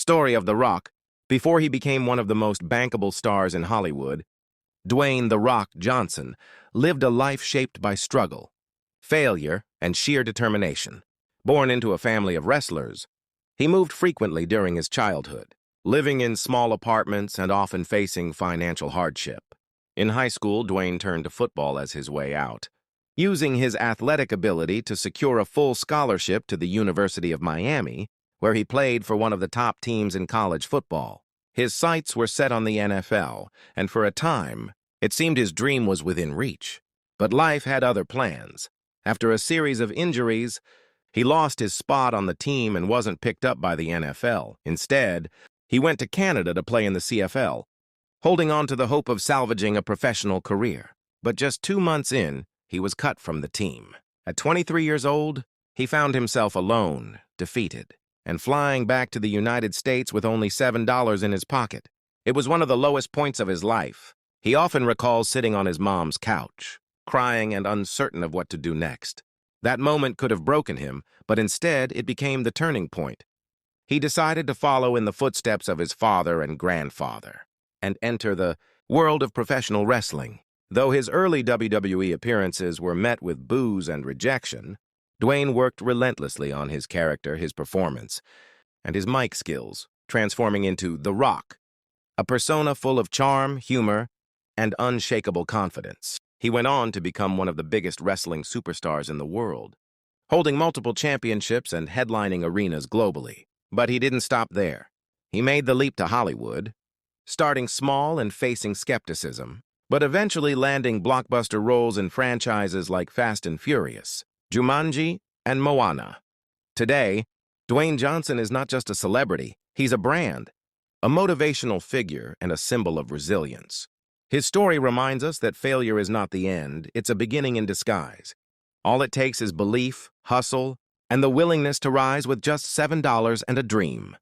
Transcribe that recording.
story of The Rock, before he became one of the most bankable stars in Hollywood, Dwayne "The Rock" Johnson lived a life shaped by struggle, failure, and sheer determination. Born into a family of wrestlers, he moved frequently during his childhood, living in small apartments and often facing financial hardship. In high school, Dwayne turned to football as his way out, using his athletic ability to secure a full scholarship to the University of Miami, where he played for one of the top teams in college football. His sights were set on the NFL, and for a time, it seemed his dream was within reach. But life had other plans. After a series of injuries, he lost his spot on the team and wasn't picked up by the NFL. Instead, he went to Canada to play in the CFL, holding on to the hope of salvaging a professional career. But just 2 months in, he was cut from the team. At 23 years old, he found himself alone, defeated, and flying back to the United States with only $7 in his pocket. It was one of the lowest points of his life. He often recalls sitting on his mom's couch, crying and uncertain of what to do next. That moment could have broken him, but instead it became the turning point. He decided to follow in the footsteps of his father and grandfather and enter the world of professional wrestling. Though his early WWE appearances were met with boos and rejection, Dwayne worked relentlessly on his character, his performance, and his mic skills, transforming into The Rock, a persona full of charm, humor, and unshakable confidence. He went on to become one of the biggest wrestling superstars in the world, holding multiple championships and headlining arenas globally. But he didn't stop there. He made the leap to Hollywood, starting small and facing skepticism, but eventually landing blockbuster roles in franchises like Fast and Furious, Jumanji, and Moana. Today, Dwayne Johnson is not just a celebrity, he's a brand, a motivational figure, and a symbol of resilience. His story reminds us that failure is not the end, it's a beginning in disguise. All it takes is belief, hustle, and the willingness to rise with just $7 and a dream.